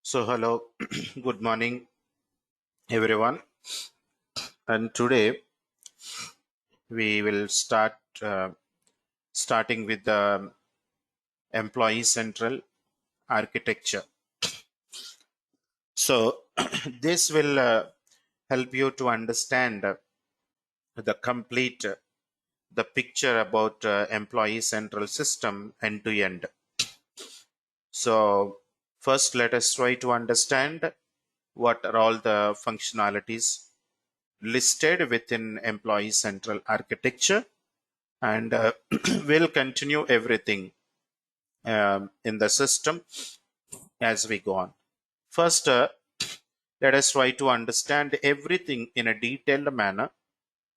So hello, good morning everyone. And today we will starting with the Employee Central architecture. So this will help you to understand the complete the picture about Employee Central system end to end. So first, let us try to understand what are all the functionalities listed within Employee Central architecture, and we'll continue everything in the system as we go on. First, let us try to understand everything in a detailed manner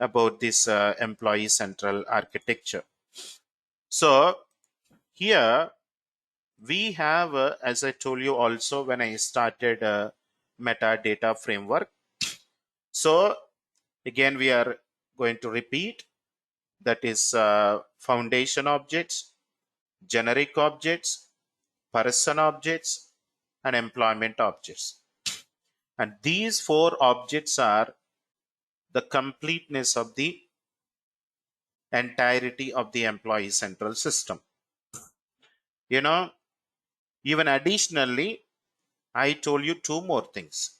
about this Employee Central architecture. So here we have, as I told you also when I started metadata framework. So again, we are going to repeat, that is foundation objects, generic objects, person objects, and employment objects. And these four objects are the completeness of the entirety of the Employee Central system. You know, even additionally, I told you two more things,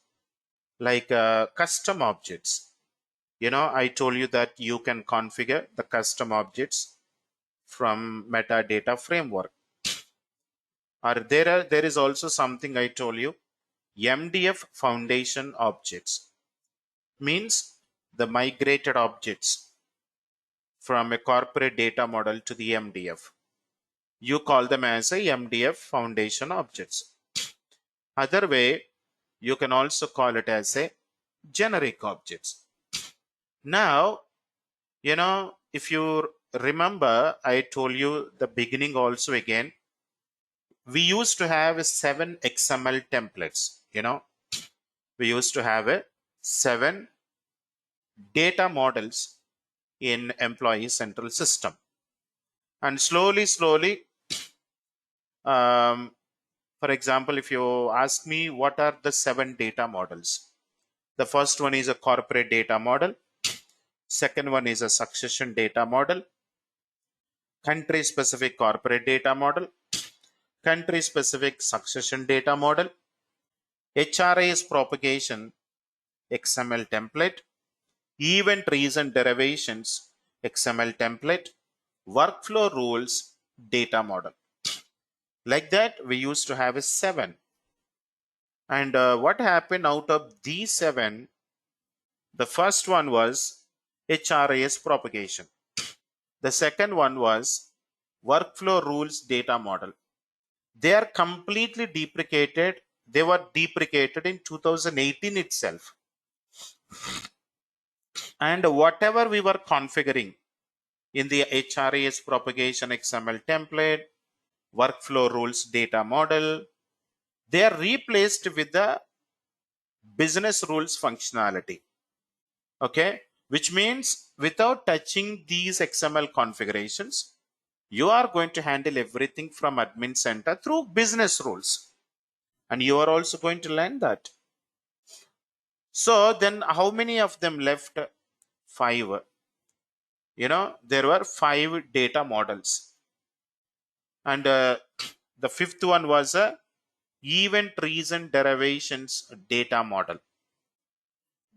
like custom objects. I told you that you can configure the custom objects from metadata framework. Or there is also something I told you, MDF foundation objects, means the migrated objects from a corporate data model to the MDF. You call them as a MDF foundation objects. Other way, you can also call it as a generic objects. Now, if you remember, I told you the beginning also again, we used to have 7 XML templates. We used to have 7 data models in Employee Central system. And slowly, for example, if you ask me what are the 7 data models, the first one is a corporate data model. Second one is a succession data model, country specific corporate data model, country specific succession data model, HRIS propagation XML template, event reason derivations XML template, workflow rules data model. Like that, we used to have 7. And what happened out of these 7? The first one was HRIS propagation. The second one was workflow rules data model. They are completely deprecated. They were deprecated in 2018 itself. And whatever we were configuring in the HRIS propagation XML template, workflow rules data model, they are replaced with the business rules functionality. Okay, which means without touching these XML configurations, you are going to handle everything from admin center through business rules, and you are also going to learn that. So then how many of them left? 5. There were 5 data models, and the fifth one was a event reason derivations data model.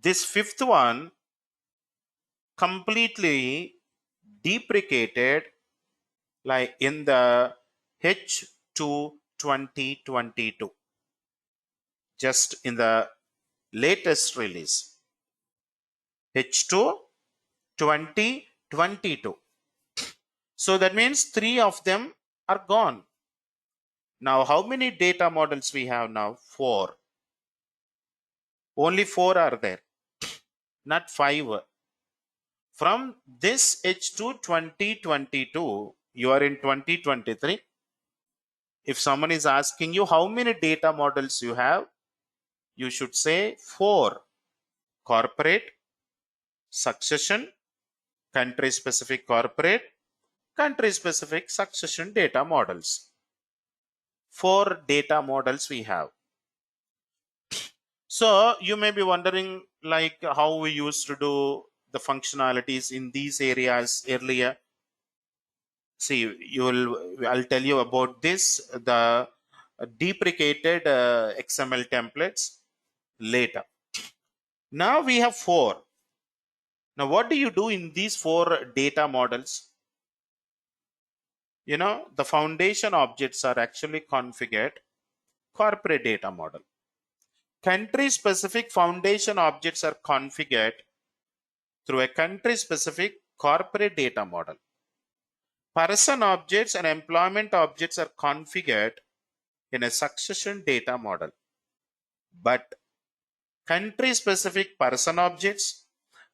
This fifth one completely deprecated, like in the H2 2022, just in the latest release, H2 2022. So that means 3 of them are gone. Now how many data models we have now? 4. Only 4 are there, not 5. From this H2 2022, you are in 2023. If someone is asking you how many data models you have, you should say 4. Corporate, succession, country specific corporate, country specific succession data models. 4 data models we have. So you may be wondering like how we used to do the functionalities in these areas earlier. See, I'll tell you about this, the deprecated XML templates later. Now we have 4. Now what do you do in these 4 data models? The foundation objects are actually configured corporate data model. Country specific foundation objects are configured through a country specific corporate data model. Person objects and employment objects are configured in a succession data model. But country specific person objects,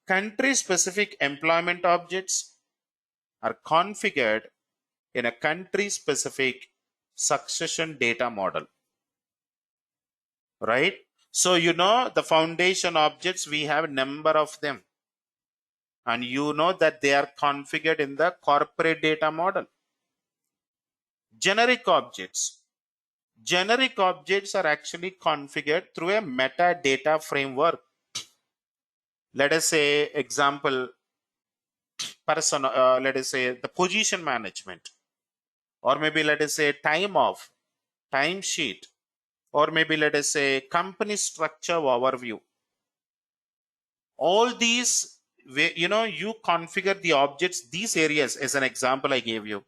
country specific employment objects are configured in a country specific succession data model. Right? So the foundation objects, we have a number of them. And that they are configured in the corporate data model. Generic objects. Generic objects are actually configured through a metadata framework. Let us say, example, let us say the position management, or maybe let us say time off, time sheet, or maybe let us say company structure overview. All these, you configure the objects. These areas, as an example I gave you,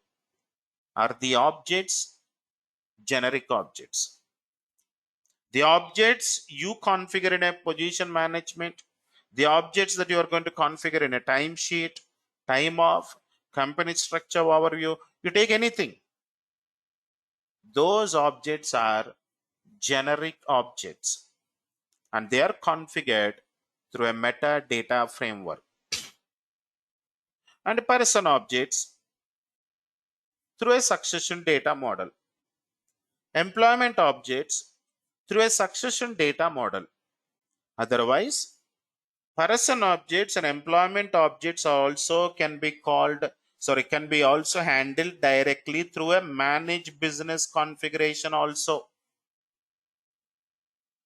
are the objects, generic objects. The objects you configure in a position management, the objects that you are going to configure in a timesheet, time off, company structure overview, you take anything. Those objects are generic objects and they are configured through a metadata framework. And person objects through a succession data model. Employment objects through a succession data model. Otherwise, person objects and employment objects also can be also handled directly through a managed business configuration also,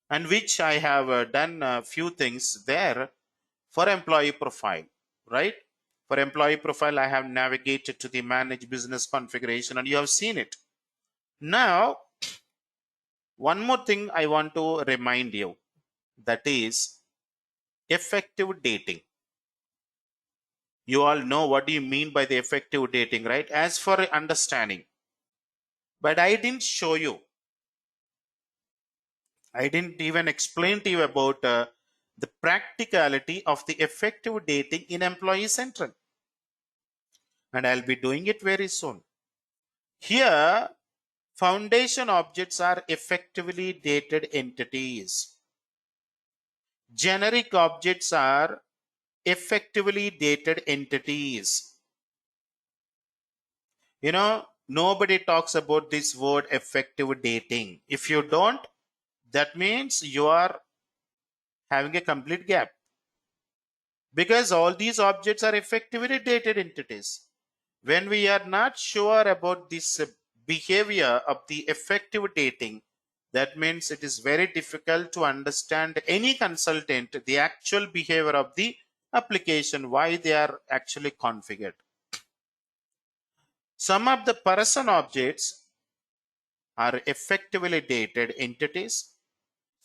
and which I have done a few things there for employee profile. Right? For employee profile, I have navigated to the managed business configuration and you have seen it. Now, one more thing I want to remind you, that is effective dating. You all know what do you mean by the effective dating, right? As for understanding, but I didn't show you, I didn't even explain to you about the practicality of the effective dating in Employee Central, and I'll be doing it very soon. Here, foundation objects are effectively dated entities. Generic objects are effectively dated entities. Nobody talks about this word effective dating. If you don't, that means you are having a complete gap, because all these objects are effectively dated entities. When we are not sure about this behavior of the effective dating, that means it is very difficult to understand any consultant the actual behavior of the application, why they are actually configured. Some of the person objects are effectively dated entities.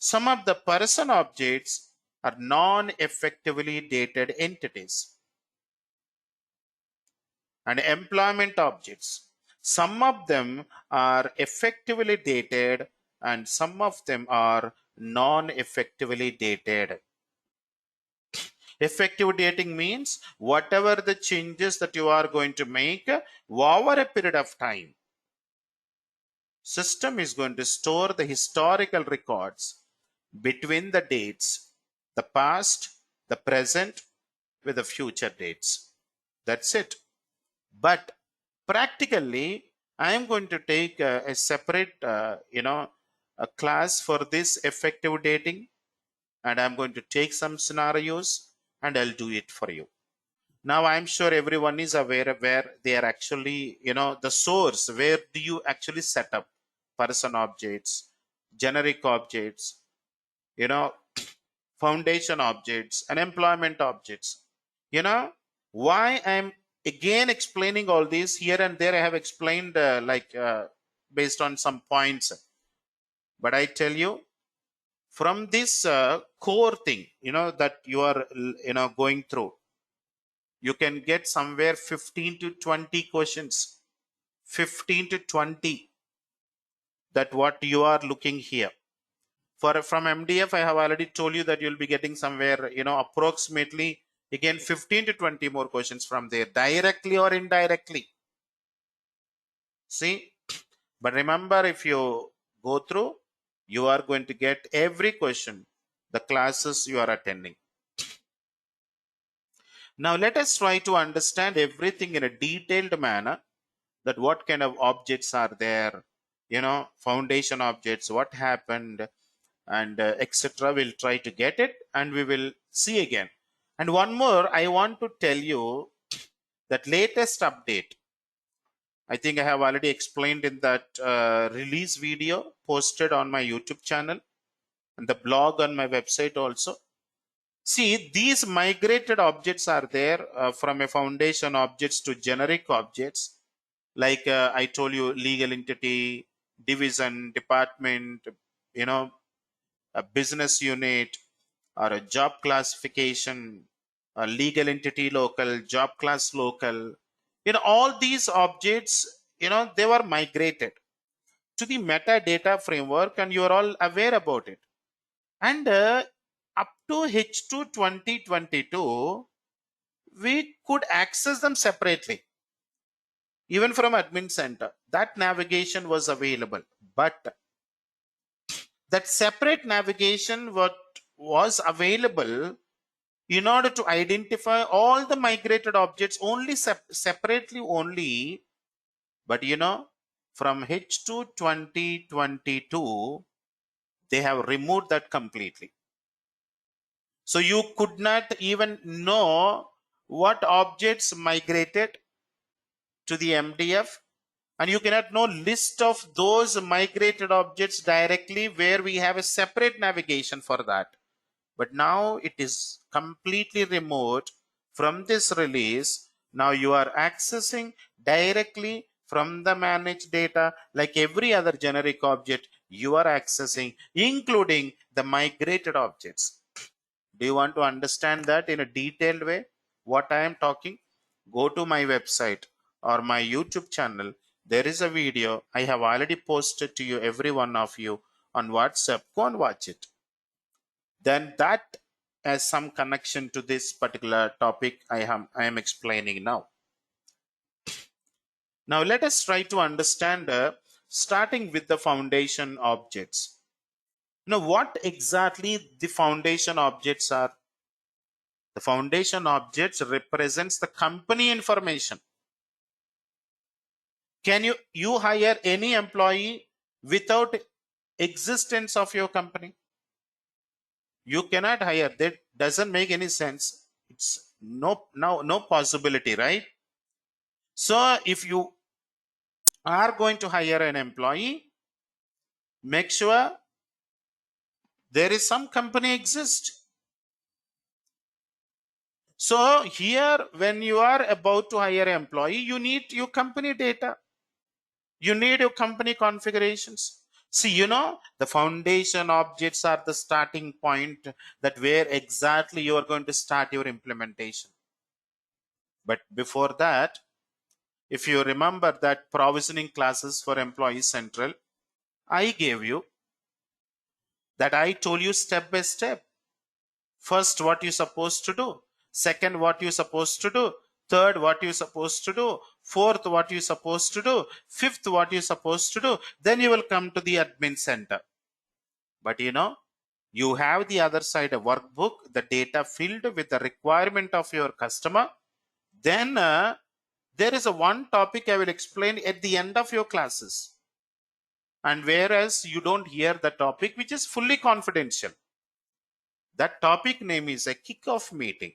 Some of the person objects are non-effectively dated entities. And employment objects, some of them are effectively dated and some of them are non-effectively dated. Effective dating means whatever the changes that you are going to make over a period of time, system is going to store the historical records between the dates, the past, the present, with the future dates. That's it. But practically, I am going to take a separate, a class for this effective dating, and I'm going to take some scenarios and I'll do it for you. Now, I'm sure everyone is aware of where they are actually, the source, where do you actually set up person objects, generic objects, foundation objects, and employment objects. You know, why I'm again explaining all these here and there? I have explained based on some points, but I tell you, from this core thing, that you are, going through, you can get somewhere 15 to 20 questions, 15 to 20, that what you are looking here. From MDF, I have already told you that you'll be getting somewhere, approximately again 15 to 20 more questions from there, directly or indirectly. See, but remember, if you go through, you are going to get every question, the classes you are attending. Now let us try to understand everything in a detailed manner, that what kind of objects are there, foundation objects, what happened, and etc. We'll try to get it, and we will see again. And one more, I want to tell you that latest update, I think I have already explained in that release video posted on my YouTube channel and the blog on my website also. See, these migrated objects are there from a foundation objects to generic objects. Like I told you, legal entity, division, department, a business unit, or a job classification, a legal entity local, job class local. All these objects, they were migrated to the metadata framework, and you are all aware about it. And up to H2 2022, we could access them separately, even from admin center. That navigation was available, but that separate navigation what was available in order to identify all the migrated objects only separately only. But from H2 2022, they have removed that completely. So you could not even know what objects migrated to the MDF, and you cannot know list of those migrated objects directly, where we have a separate navigation for that. But now it is completely removed from this release. Now you are accessing directly from the managed data, like every other generic object you are accessing, including the migrated objects. Do you want to understand that in a detailed way, what I am talking? Go to my website or my YouTube channel. There is a video I have already posted to you, every one of you, on WhatsApp. Go and watch it. Then that has some connection to this particular topic I am explaining now. Now let us try to understand, starting with the foundation objects. Now, what exactly the foundation objects are? The foundation objects represents the company information. Can you hire any employee without existence of your company? You cannot hire. That doesn't make any sense. It's no possibility, right? So if you are going to hire an employee, make sure there is some company exist. So here, when you are about to hire an employee, you need your company data. You need your company configurations. See, the foundation objects are the starting point, that where exactly you are going to start your implementation. But before that, if you remember that provisioning classes for Employee Central, I gave you that, I told you step by step. First, what you're supposed to do. Second, what you're supposed to do. Third, what you're supposed to do. Fourth, what you're supposed to do. Fifth, what you're supposed to do. Then you will come to the admin center. But you have the other side, a workbook, the data filled with the requirement of your customer. Then there is a one topic I will explain at the end of your classes. And whereas you don't hear the topic, which is fully confidential. That topic name is a kickoff meeting.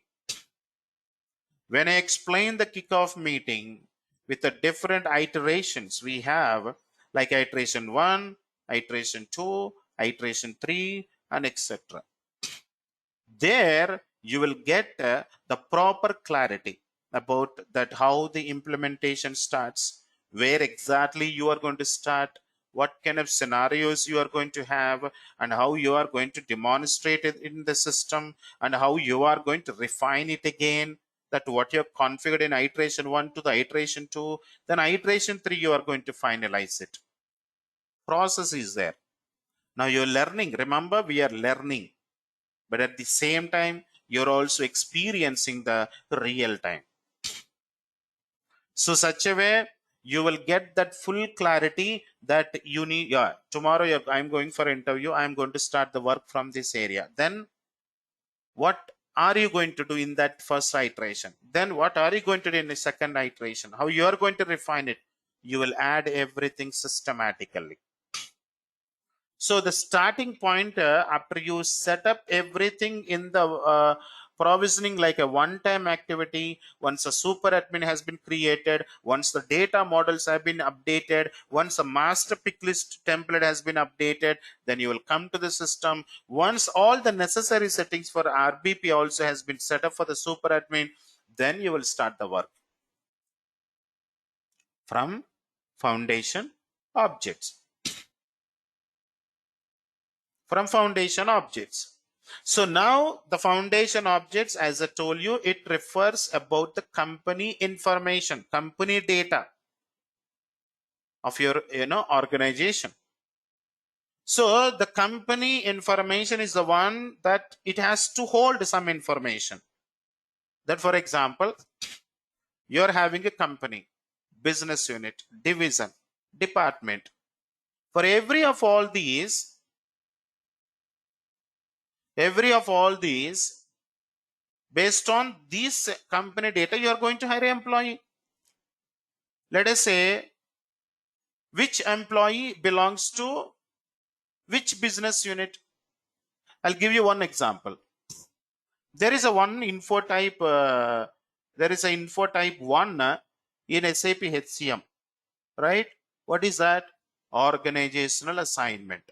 When I explain the kickoff meeting with the different iterations we have, like iteration 1, iteration 2, iteration 3, and etc. There you will get the proper clarity about that, how the implementation starts, where exactly you are going to start, what kind of scenarios you are going to have, and how you are going to demonstrate it in the system, and how you are going to refine it again, that what you have configured in iteration 1 to the iteration 2, then iteration 3 you are going to finalize it. Process is there. Now you're learning. Remember, we are learning, but at the same time you're also experiencing the real time. So such a way you will get that full clarity that you need. Yeah, tomorrow I'm going for interview, I'm going to start the work from this area. Then what are you going to do in that first iteration? Then what are you going to do in the second iteration? How you are going to refine it? You will add everything systematically. So the starting point, after you set up everything in the provisioning like a one-time activity, once a super admin has been created, once the data models have been updated, once a master pick list template has been updated, then you will come to the system. Once all the necessary settings for RBP also has been set up for the super admin, then you will start the work from foundation objects. From foundation objects. So now the foundation objects, as I told you, it refers about the company information, company data of your organization. So the company information is the one that it has to hold some information. That, for example, you're having a company, business unit, division, department. For every of all these, based on these company data, you are going to hire an employee. Let us say which employee belongs to which business unit. I'll give you one example. There is a one info type. There is an info type 1 in SAP HCM, right? What is that? Organizational assignment.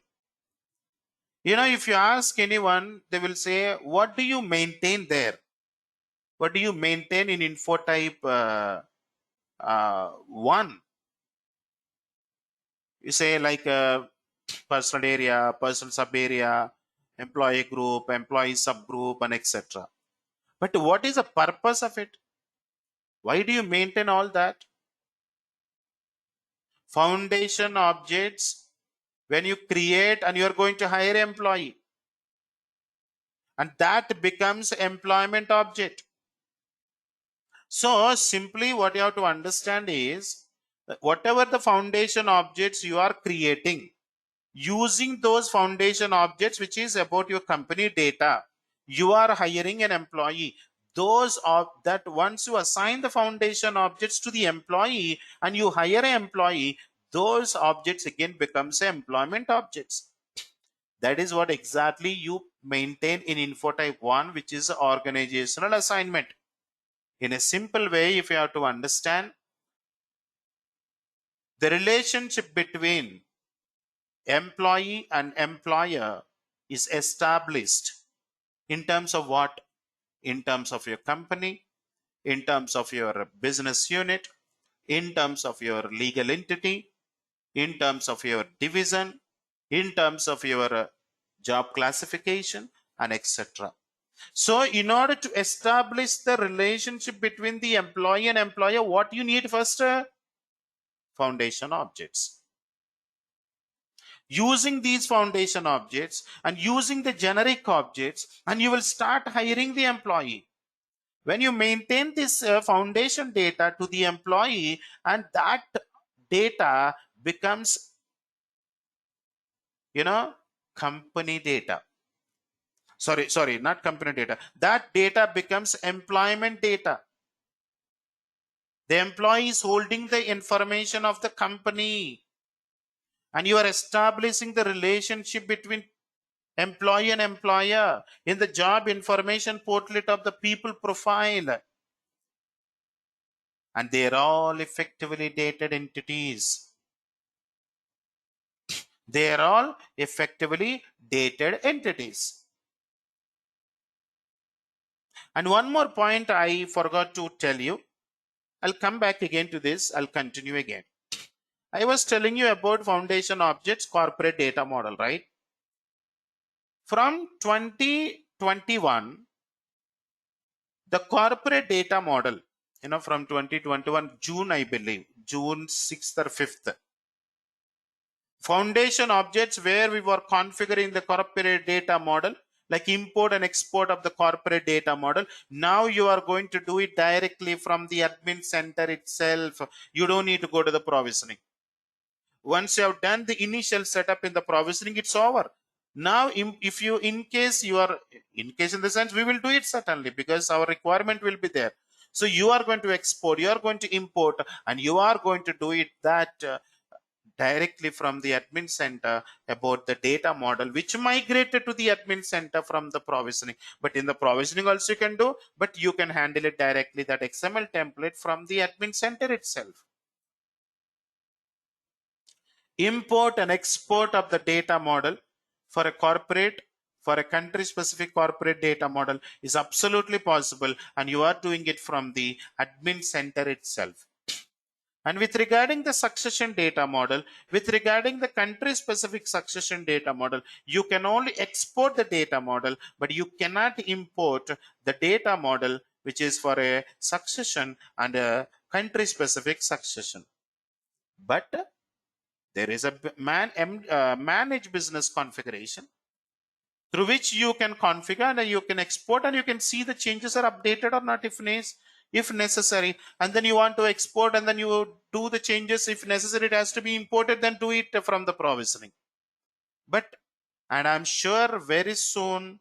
If you ask anyone, they will say, what do you maintain there? What do you maintain in info type 1? You say like personal area, personal sub area, employee group, employee subgroup, and etc. But what is the purpose of it? Why do you maintain all that? Foundation objects, when you create and you're going to hire an employee, and that becomes employment object. So simply what you have to understand is that whatever the foundation objects you are creating, using those foundation objects, which is about your company data, you are hiring an employee. Those of that, once you assign the foundation objects to the employee and you hire an employee, those objects again becomes employment objects. That is what exactly you maintain in info type 1, which is organizational assignment. In a simple way, if you have to understand, the relationship between employee and employer is established in terms of what? In terms of your company, in terms of your business unit, in terms of your legal entity, in terms of your division, in terms of your job classification, and etc. So in order to establish the relationship between the employee and employer, what you need first? Foundation objects. Using these foundation objects and using the generic objects, and you will start hiring the employee. When you maintain this foundation data to the employee, and that data becomes company data. Sorry, not company data. That data becomes employment data. The employee is holding the information of the company, and you are establishing the relationship between employee and employer in the job information portlet of the people profile, and they are all effectively dated entities. They are all effectively dated entities. And one more point I forgot to tell you. I'll come back again to this. I'll continue again. I was telling you about foundation objects, corporate data model, right? From 2021, the corporate data model, from 2021, June, I believe, June 6th or 5th, foundation objects where we were configuring the corporate data model, like import and export of the corporate data model. Now you are going to do it directly from the admin center itself. You don't need to go to the provisioning. Once you have done the initial setup in the provisioning, it's over. Now if you in case in the sense, we will do it certainly, because our requirement will be there. So you are going to export, you are going to import, and you are going to do it that directly from the admin center about the data model, which migrated to the admin center from the provisioning. But in the provisioning also you can do, but you can handle it directly, that XML template from the admin center itself. Import and export of the data model for a corporate, for a country specific corporate data model is absolutely possible, and you are doing it from the admin center itself. And with regarding the succession data model, with regarding the country specific succession data model, you can only export the data model, but you cannot import the data model which is for a succession and a country specific succession. But there is a manage business configuration through which you can configure and you can export, and you can see the changes are updated or not if necessary. And then you want to export, and then you do the changes. If necessary, it has to be imported, then do it from the provisioning. But, and I'm sure very soon,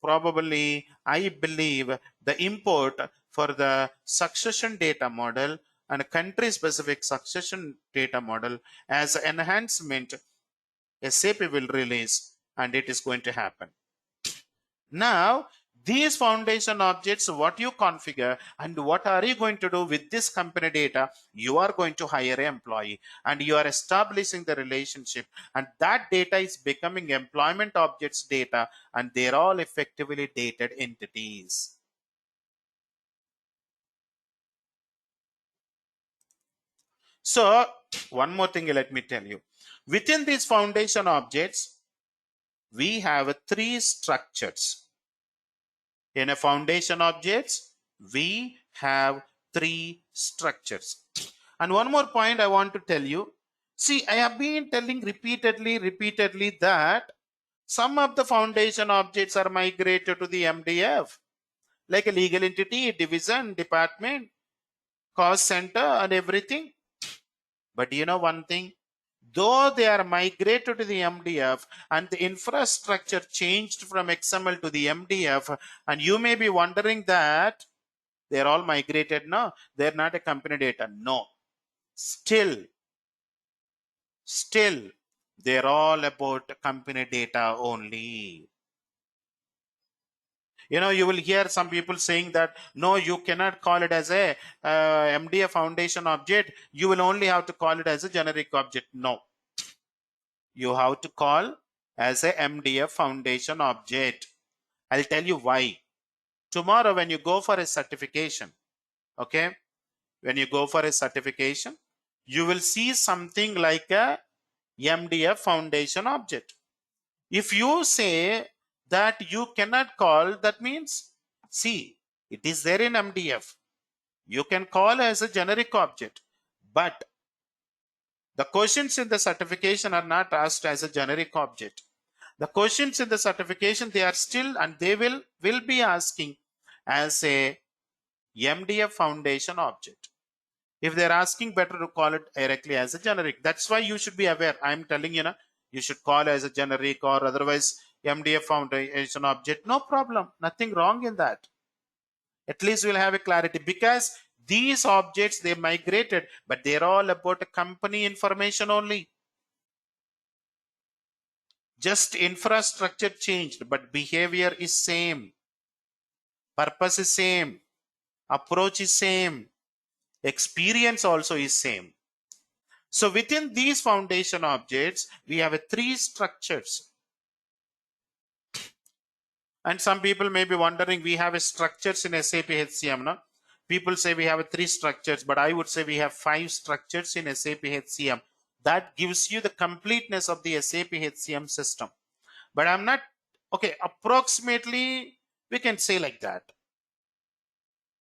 probably, I believe the import for the succession data model and country specific succession data model as enhancement, SAP will release, and it is going to happen. Now, these foundation objects, what you configure and what are you going to do with this company data? You are going to hire an employee and you are establishing the relationship, and that data is becoming employment objects data, and they're all effectively dated entities. So one more thing, let me tell you. Within these foundation objects, we have three structures. In a foundation objects, we have three structures. And one more point I want to tell you. See, I have been telling repeatedly that some of the foundation objects are migrated to the MDF, like a legal entity, division, department, cost center, and everything. But you know one thing, though they are migrated to the MDF and the infrastructure changed from XML to the MDF, and you may be wondering that they're all migrated. No, they're not a company data. No, still, they're all about company data only. You will hear some people saying that, no, you cannot call it as a MDF foundation object. You will only have to call it as a generic object. No. You have to call as a MDF foundation object. I'll tell you why. Tomorrow when you go for a certification, okay, when you go for a certification, you will see something like a MDF foundation object. If you say that you cannot call, that means, see, it is there in MDF. You can call as a generic object, but the questions in the certification are not asked as a generic object. The questions in the certification, they are still, and they will be asking as a MDF foundation object. If they're asking, better to call it directly as a generic. That's why you should be aware. I'm telling you, you should call as a generic or otherwise MDF foundation object. No problem. Nothing wrong in that. At least we'll have a clarity, because these objects, they migrated, but they're all about company information only. Just infrastructure changed, but behavior is same. Purpose is same. Approach is same. Experience also is same. So within these foundation objects, we have three structures. And some people may be wondering, we have a structures in SAP HCM, no? People say we have 3 structures, but I would say we have 5 structures in SAP HCM. That gives you the completeness of the SAP HCM system. But I'm not, okay, approximately we can say like that.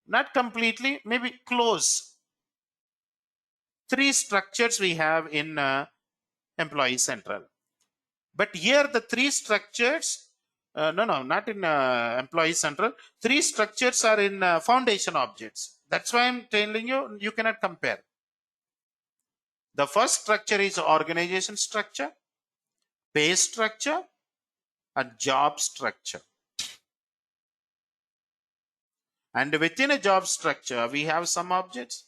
Not completely, maybe close. 3 structures we have in Employee Central. But here the 3 structures, no, not in Employee Central. 3 structures are in foundation objects. That's why I'm telling you, you cannot compare. The first structure is organization structure, pay structure, and job structure. And within a job structure, we have some objects.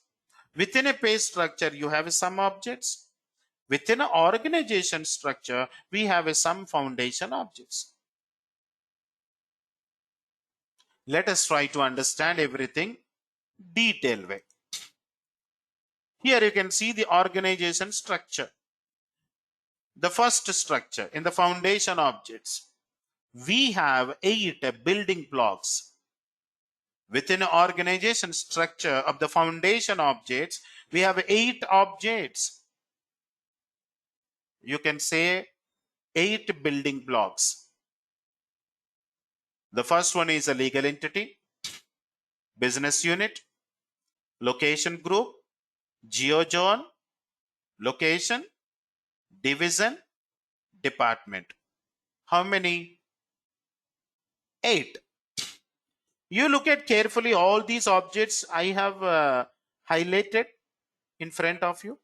Within a pay structure, you have some objects. Within an organization structure, we have some foundation objects. Let us try to understand everything detailed way. Here you can see the organization structure. The first structure in the foundation objects, we have 8 building blocks. Within an organization structure of the foundation objects, we have 8 objects. You can say 8 building blocks. The first one is a legal entity, business unit, location group, geozone, location, division, department. How many? 8. You look at carefully all these objects I have highlighted in front of you.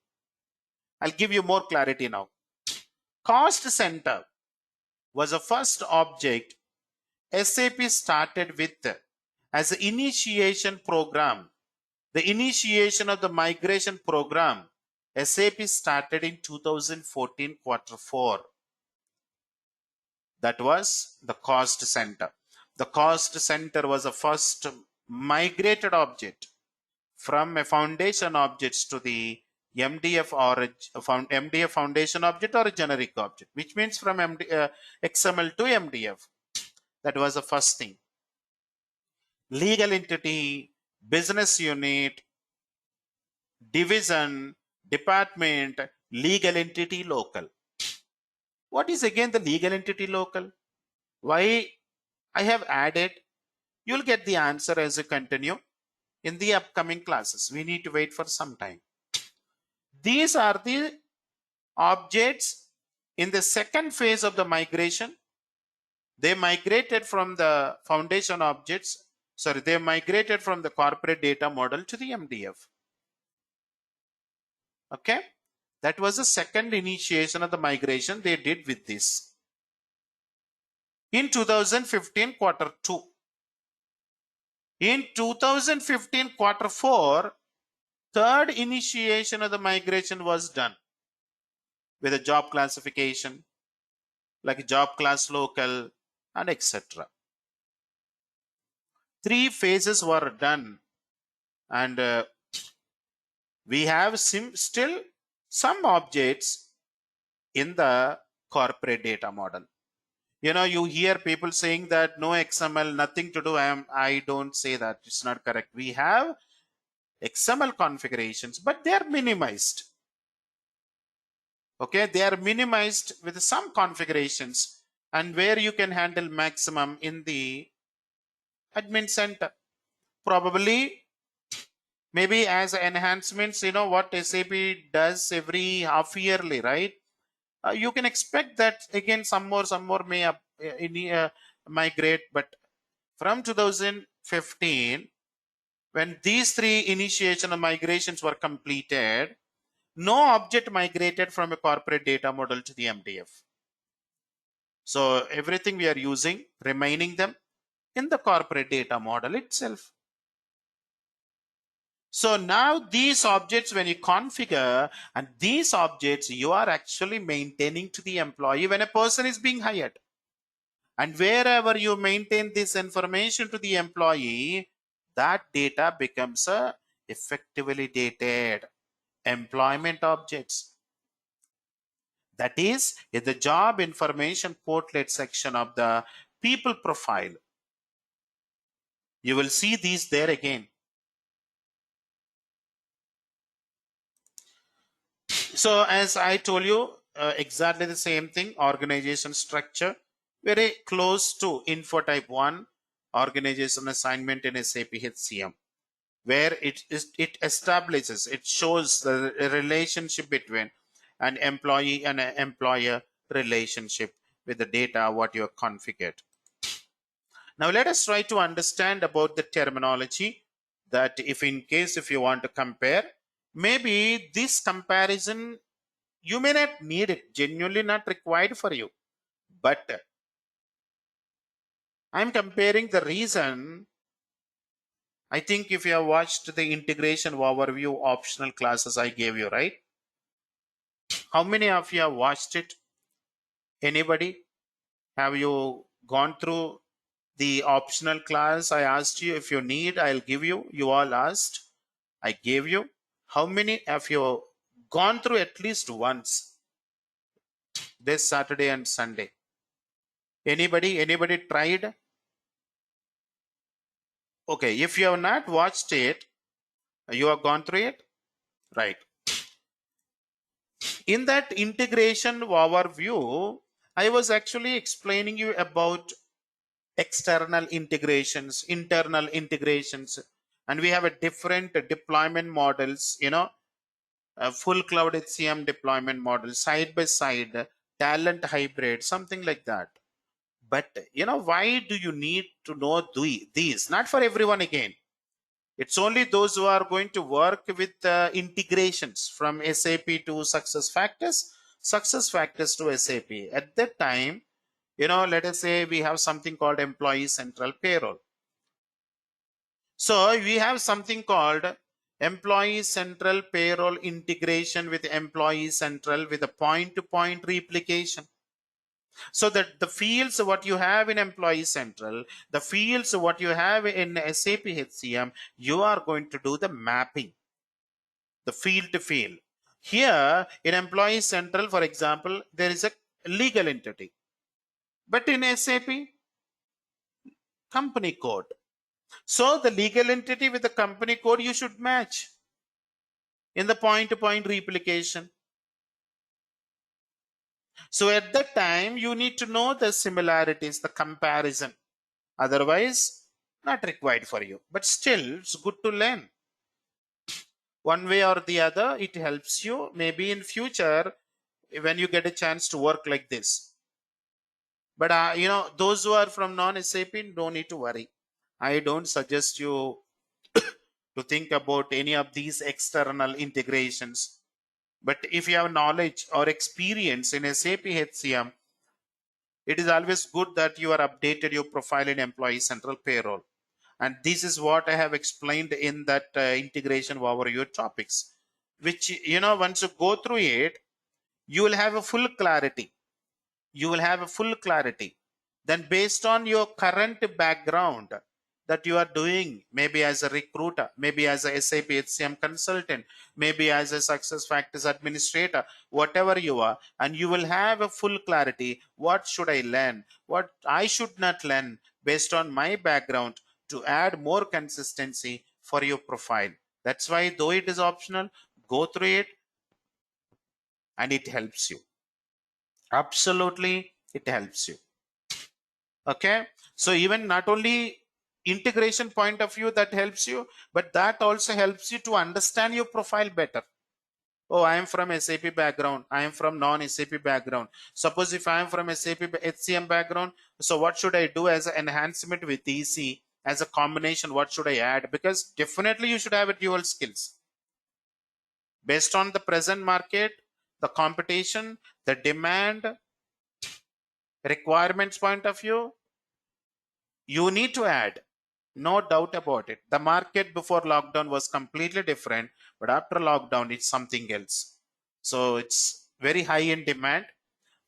I'll give you more clarity now. Cost center was the first object SAP started with as an initiation program. The initiation of the migration program, SAP started in 2014 Q4. That was the cost center. The cost center was the first migrated object from a foundation objects to the MDF or MDF foundation object or a generic object, which means from XML to MDF. That was the first thing. Legal entity, business unit, division, department, legal entity, local. What is again the legal entity local? Why I have added? You'll get the answer as you continue in the upcoming classes. We need to wait for some time. These are the objects in the second phase of the migration. They migrated from the foundation objects. Sorry, they migrated from the corporate data model to the MDF. Okay, that was the second initiation of the migration they did with this. In 2015 Q2. In 2015 Q4, third initiation of the migration was done with a job classification, like job class local and etc. 3 phases were done, and we have still some objects in the corporate data model. You know, you hear people saying that no XML, nothing to do. I don't say that. It's not correct. We have XML configurations, but they are minimized. Okay, they are minimized with some configurations, and where you can handle maximum in the admin center. Probably, maybe as enhancements, you know what SAP does every half yearly, right? You can expect that again some more may migrate, but from 2015, when these 3 initiation of migrations were completed, no object migrated from a corporate data model to the MDF. So everything we are using, remaining them in the corporate data model itself. So now these objects, when you configure, and these objects you are actually maintaining to the employee when a person is being hired. And wherever you maintain this information to the employee, that data becomes effectively dated employment objects. That is in the job information portlet section of the people profile. You will see these there again. So as I told you, exactly the same thing, organization structure, very close to info type 1, organization assignment in SAP HCM, where it establishes, it shows the relationship between an employee and an employer relationship with the data what you have configured. Now let us try to understand about the terminology, that if you want to compare, maybe this comparison you may not need it, genuinely not required for you, but I'm comparing the reason. I think if you have watched the integration overview optional classes I gave you, right? How many of you have watched it? Anybody? Have you gone through the optional class? I asked you, if you need, I'll give you. You all asked, I gave you. How many have you gone through at least once this Saturday and Sunday? Anybody tried? Okay, if you have not watched it, you have gone through it, right? In that integration overview, I was actually explaining you about external integrations, internal integrations, and we have a different deployment models, a full cloud HCM deployment model, side by side, talent hybrid, something like that. But why do you need to know these? Not for everyone again. It's only those who are going to work with integrations from SAP to SuccessFactors, SuccessFactors to SAP. At that time, let us say we have something called Employee Central Payroll. So we have something called Employee Central Payroll integration with Employee Central with a point-to-point replication. So that the fields what you have in Employee Central, the fields what you have in SAP HCM, you are going to do the mapping, the field to field. Here in Employee Central, for example, there is a legal entity, but in SAP, company code. So the legal entity with the company code you should match in the point-to-point replication. So at that time, you need to know the similarities, the comparison. Otherwise, not required for you. But still, it's good to learn. One way or the other, it helps you. Maybe in future, when you get a chance to work like this. But those who are from non-SAP, don't need to worry. I don't suggest you to think about any of these external integrations. But if you have knowledge or experience in SAP HCM, it is always good that you are updated your profile in Employee Central Payroll. And this is what I have explained in that integration overview topics, which, once you go through it, you will have a full clarity. You will have a full clarity. Then based on your current background that you are doing, maybe as a recruiter, maybe as a SAP HCM consultant, maybe as a SuccessFactors administrator, whatever you are, and you will have a full clarity. What should I learn? What I should not learn based on my background to add more consistency for your profile. That's why, though it is optional, go through it and it helps you. Absolutely, it helps you. Okay, so even not only integration point of view that helps you, but that also helps you to understand your profile better. Oh, I am from SAP background, I am from non-SAP background. Suppose if I am from SAP HCM background, so what should I do as an enhancement with EC, as a combination, what should I add? Because definitely you should have a dual skills based on the present market, the competition, the demand, requirements point of view. You need to add, no doubt about it. The market before lockdown was completely different, but after lockdown it's something else. So it's very high in demand,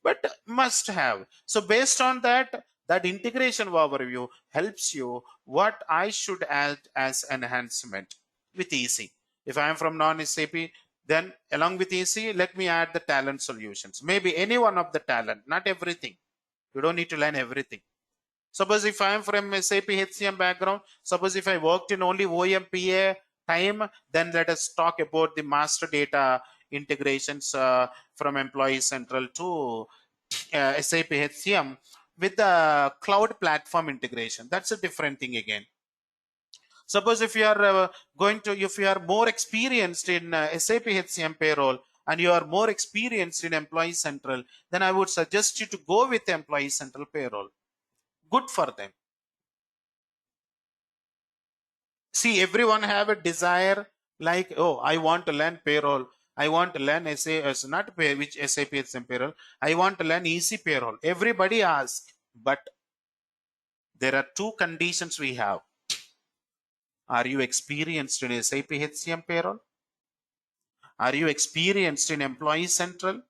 but must have. So based on that, that integration overview helps you what I should add as enhancement with EC. If I am from non-SAP, then along with EC, let me add the talent solutions. Maybe any one of the talent, not everything. You don't need to learn everything. Suppose if I am from SAP HCM background, suppose if I worked in only OMPA time, then let us talk about the master data integrations from Employee Central to SAP HCM with the cloud platform integration. That's a different thing again. Suppose if you are if you are more experienced in SAP HCM payroll and you are more experienced in Employee Central, then I would suggest you to go with Employee Central payroll. Good for them. See, everyone have a desire like, oh, I want to learn payroll. I want to learn not pay, which SAP HCM payroll. I want to learn easy payroll. Everybody asks, but there are two conditions we have. Are you experienced in SAP HCM payroll? Are you experienced in Employee Central?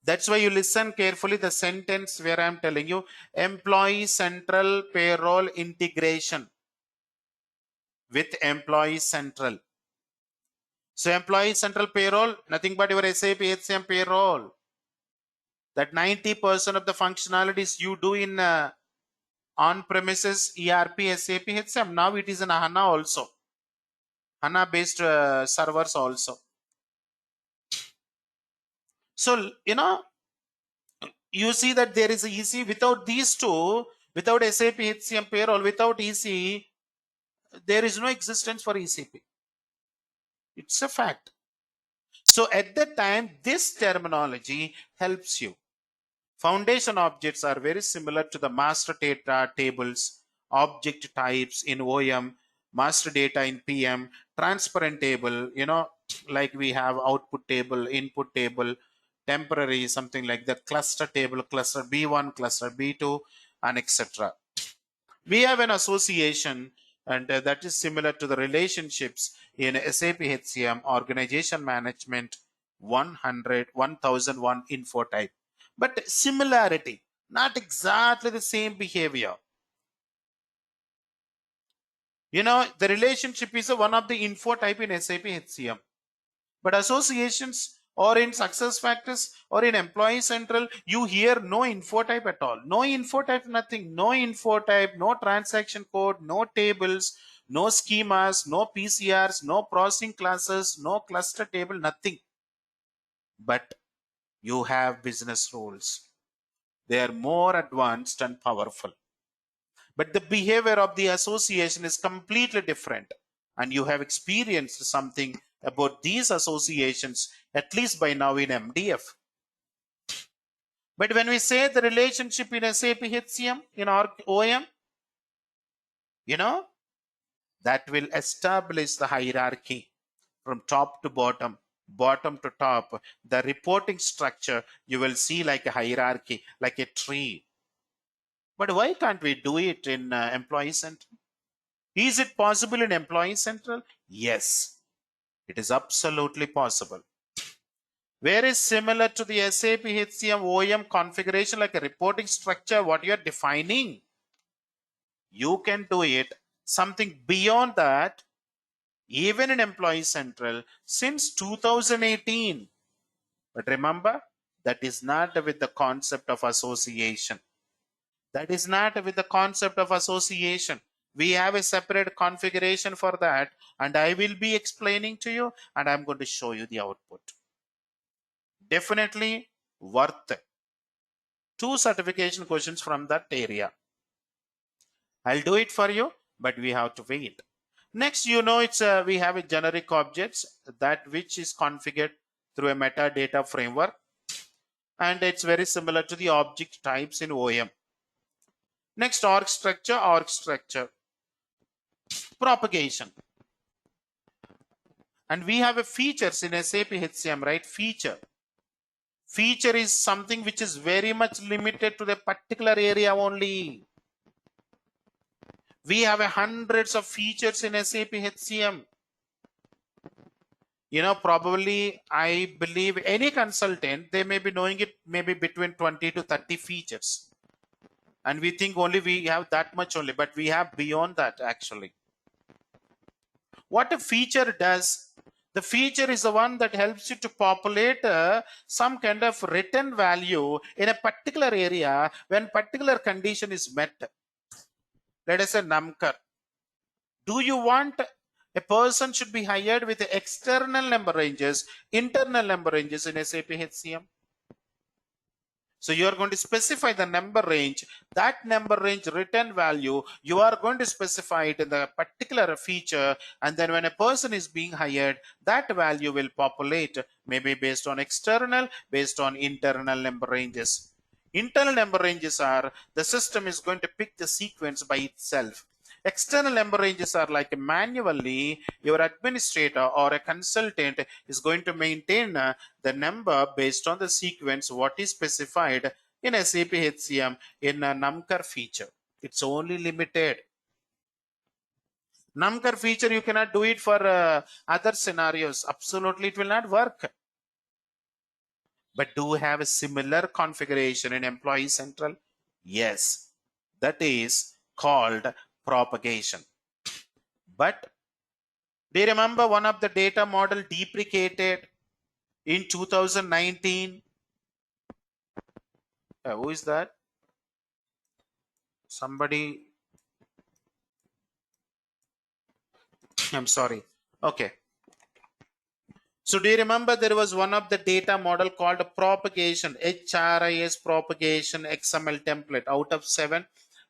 That's why you listen carefully the sentence where I'm telling you Employee Central payroll integration with Employee Central. So Employee Central payroll, nothing but your SAP HCM payroll. That 90% of the functionalities you do in on-premises ERP SAP HCM, now it is in HANA also. HANA based servers also. So, you see that there is EC. Without these two, without SAP HCM payroll, without EC, there is no existence for ECP. It's a fact. So at that time, this terminology helps you. Foundation objects are very similar to the master data tables, object types in OM, master data in PM, transparent table, like we have output table, input table, temporary, something like the cluster table, cluster B1, cluster B2, and etc. We have an association, and that is similar to the relationships in SAP HCM organization management 1001 info type. But similarity, not exactly the same behavior. The relationship is one of the info type in SAP HCM. But associations or in SuccessFactors or in Employee Central, you hear no info type at all. No info type, nothing. No info type, no transaction code, no tables, no schemas, no PCRs, no processing classes, no cluster table, nothing. But you have business rules. They are more advanced and powerful. But the behavior of the association is completely different. And you have experienced something about these associations, at least by now in MDF. But when we say the relationship in SAP HCM, in our OM, that will establish the hierarchy from top to bottom, bottom to top. The reporting structure, you will see like a hierarchy, like a tree. But why can't we do it in Employee Central? Is it possible in Employee Central? Yes, it is absolutely possible. Very similar to the SAP HCM OM configuration, like a reporting structure, what you are defining. You can do it. Something beyond that, even in Employee Central, since 2018. But remember, that is not with the concept of association. That is not with the concept of association. We have a separate configuration for that, and I will be explaining to you, and I'm going to show you the output. Definitely worth 2 certification questions from that area. I'll do it for you, but we have to wait. Next, it's we have a generic objects that which is configured through a metadata framework, and it's very similar to the object types in OM. Next, org structure, propagation. And we have a features in SAP HCM, right? Feature is something which is very much limited to the particular area only. We have hundreds of features in SAP HCM. Probably I believe any consultant, they may be knowing it maybe between 20 to 30 features. And we think only we have that much only, but we have beyond that actually. What a feature does, The feature is the one that helps you to populate some kind of written value in a particular area when particular condition is met. Let us say number. Do you want a person should be hired with external number ranges, internal number ranges in SAP HCM? So you are going to specify the number range, that number range return value, you are going to specify it in the particular feature, and then when a person is being hired, that value will populate maybe based on external, based on internal number ranges. Internal number ranges are the system is going to pick the sequence by itself. External number ranges are like manually your administrator or a consultant is going to maintain the number based on the sequence what is specified in SAP HCM in a number feature. It's only limited. Number feature you cannot do it for other scenarios. Absolutely, it will not work. But do we have a similar configuration in Employee Central? Yes, that is called propagation. But do you remember one of the data model deprecated in 2019? Who is that? Somebody. I'm sorry. Okay. So do you remember there was one of the data model called propagation, HRIS propagation XML template. Out of 7,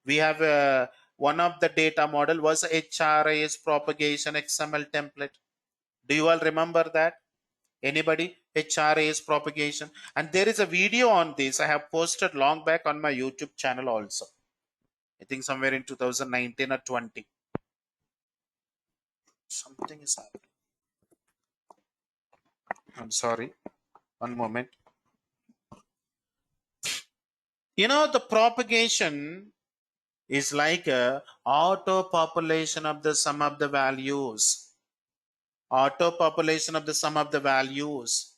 we have one of the data model was HRIS propagation XML template. Do you all remember that? Anybody? HRIS propagation. And there is a video on this I have posted long back on my YouTube channel also. I think somewhere in 2019 or 20. Something is happening. I'm sorry. One moment. You know, the propagation is like a auto population of the sum of the values. Auto population of the sum of the values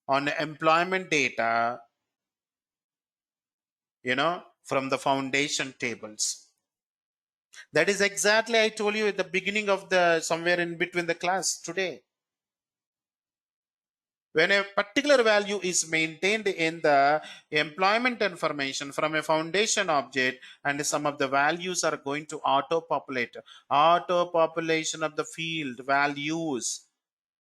on employment data, you know, from the foundation tables. That is exactly I told you at the beginning of the somewhere in between the class today. When a particular value is maintained in the employment information from a foundation object and some of the values are going to auto-populate. Auto-population of the field values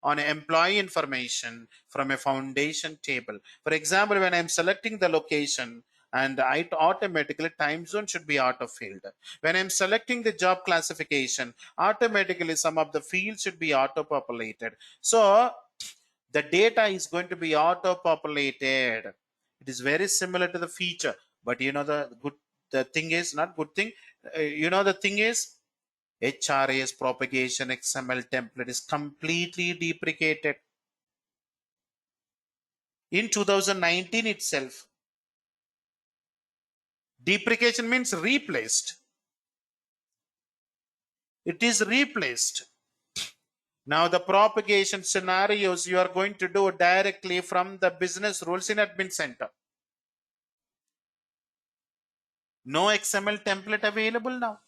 on employee information from a foundation table. For example, when I'm selecting the location, and I automatically time zone should be auto-filled. When I'm selecting the job classification, automatically some of the fields should be auto-populated. So the data is going to be auto-populated. It is very similar to the feature, but you know the thing is not good thing. You know the thing is HRIS propagation XML template is completely deprecated in 2019 itself. Deprecation means replaced. It is replaced. Now the propagation scenarios you are going to do directly from the business rules in admin center. No XML template available now.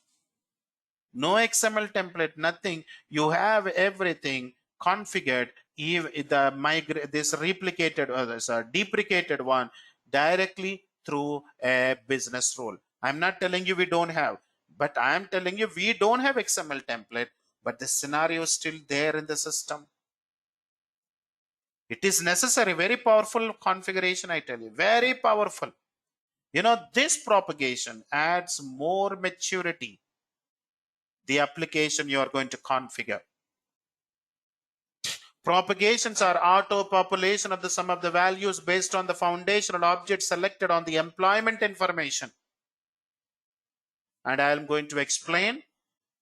No XML template, nothing. You have everything configured. This replicated or this deprecated one directly through a business rule. I'm not telling you we don't have, but I'm telling you we don't have XML template, but the scenario is still there in the system. It is necessary, very powerful configuration, I tell you, very powerful. You know, this propagation adds more maturity the application you are going to configure. Propagations are auto population of the sum of the values based on the foundational object selected on the employment information. And I am going to explain.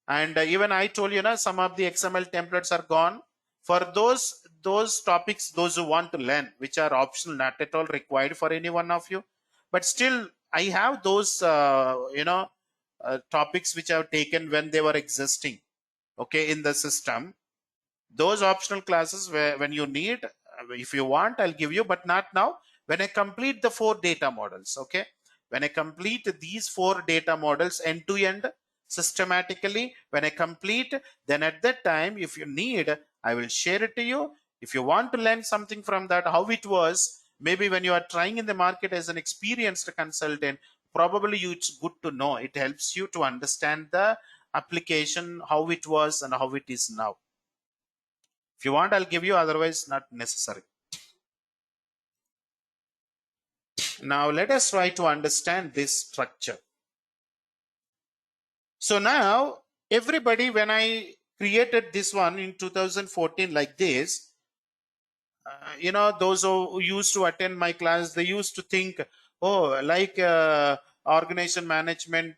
And even I told you, some of the XML templates are gone. For those topics, those who want to learn, which are optional, not at all required for any one of you. But still, I have those, topics which I have taken when they were existing, okay, in the system. Those optional classes where when you need, if you want, I'll give you, but not now. When I complete the 4 data models, okay, when I complete these 4 data models end to end, systematically. When I complete, then at that time, if you need, I will share it to you. If you want to learn something from that, how it was, maybe when you are trying in the market as an experienced consultant, probably it's good to know. It helps you to understand the application, how it was and how it is now. If you want, I'll give you, otherwise not necessary. Now let us try to understand this structure. So now everybody, when I created this one in 2014 like this, those who used to attend my class, they used to think, oh, like organization management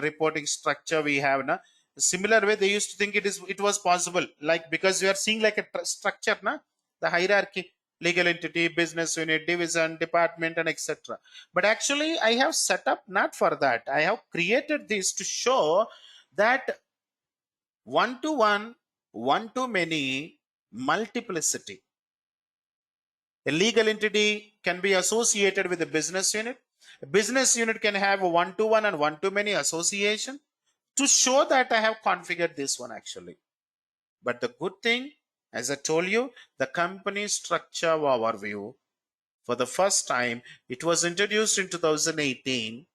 reporting structure we have na. Similar way they used to think it was possible, like, because we are seeing like a structure na, the hierarchy, legal entity, business unit, division, department, and etc. But actually I have set up not for that. I have created this to show that one to one, one to many, multiplicity. A legal entity can be associated with a business unit. A business unit can have a one-to-one and one-to-many association. To show that I have configured this one actually. But the good thing, as I told you, the company structure overview, for the first time, it was introduced in 2018.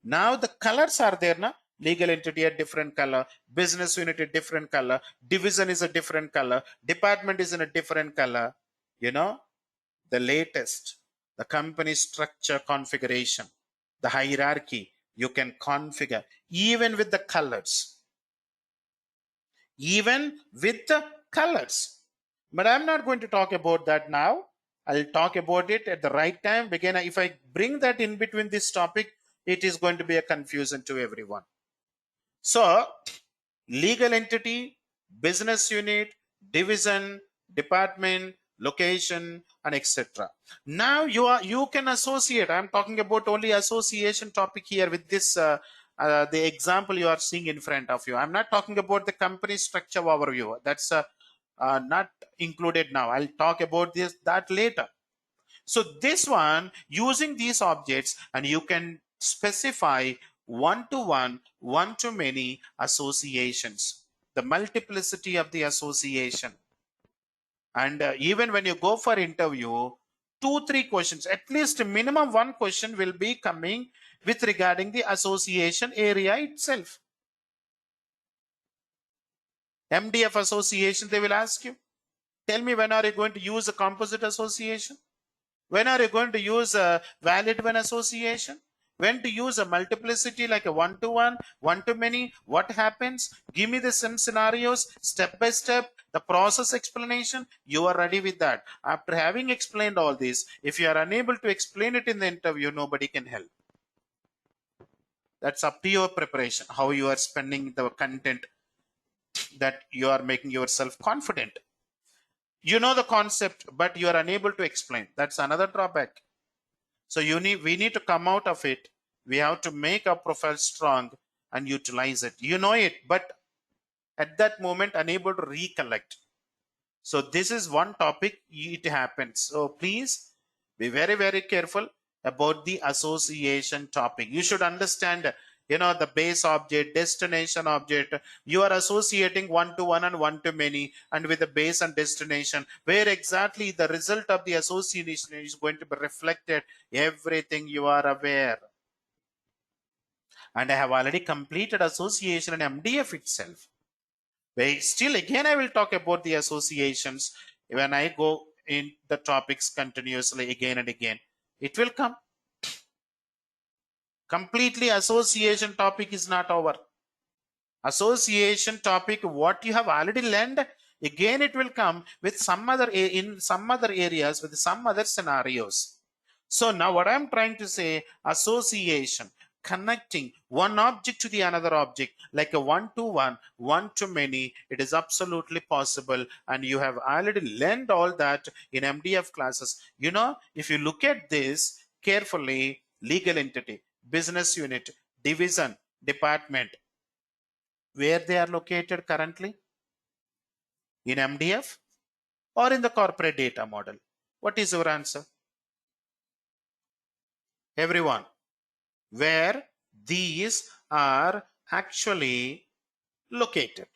Now the colors are there, na? Legal entity a different color, business unit a different color, division is a different color, department is in a different color. The latest, the company structure configuration, the hierarchy, you can configure even with the colors, but I'm not going to talk about that now. I'll talk about it at the right time. Again, if I bring that in between this topic, it is going to be a confusion to everyone. So legal entity, business unit, division, department, location, and etc. Now you can associate. I'm talking about only association topic here with this the example you are seeing in front of you. I'm not talking about the company structure overview. That's not included now. I'll talk about that later. So this one, using these objects, and you can specify one-to-one, one-to-many associations, the multiplicity of the association. And even when you go for interview, 2-3 questions, at least minimum one question will be coming with regarding the association area itself. MDF association, they will ask you, tell me, when are you going to use a composite association? When are you going to use a valid one association? When to use a multiplicity like a one-to-one, one-to-many? What happens? Give me the some scenarios, step by step, the process explanation. You are ready with that. After having explained all this, if you are unable to explain it in the interview, nobody can help. That's up to your preparation, how you are spending the content, that you are making yourself confident. You know the concept, but you are unable to explain. That's another drawback. So we need to come out of it. We have to make our profile strong and utilize it. You know it, but at that moment unable to recollect. So this is one topic, it happens. So please be very, very careful about the association topic. You should understand, the base object, destination object. You are associating one-to-one and one-to-many, and with the base and destination, where exactly the result of the association is going to be reflected. Everything you are aware. And I have already completed association in MDF itself. Still, again, I will talk about the associations when I go in the topics continuously again and again. It will come. Completely association topic is not over. Association topic, what you have already learned, again it will come with some other in some other areas with some other scenarios. So now what I'm trying to say, association, connecting one object to the another object, like a one-to-one, one-to-many, it is absolutely possible, and you have already learned all that in MDF classes. If you look at this carefully, legal entity, business unit, division, department, where they are located currently, in MDF or in the corporate data model? What is your answer? Everyone, where these are actually located?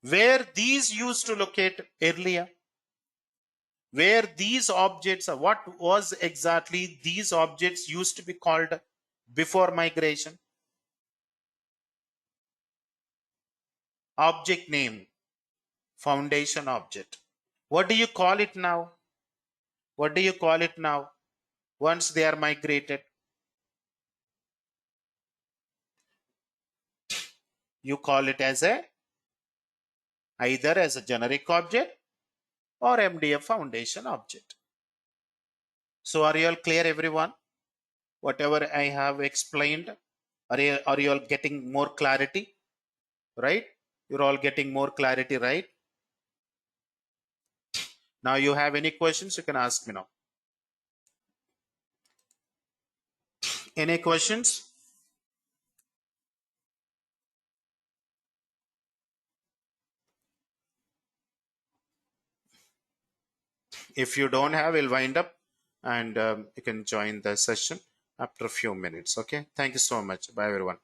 Where these used to locate earlier? Where these objects are, what was exactly these objects used to be called before migration? Object name, foundation object. What do you call it now? What do you call it now once they are migrated? You call it as a either as a generic object or MDF foundation object. So are you all clear, everyone? Whatever I have explained, are you all getting more clarity? Right? You're all getting more clarity, right? Now you have any questions, you can ask me now. Any questions? If you don't have, we'll wind up and you can join the session after a few minutes. Okay. Thank you so much. Bye, everyone.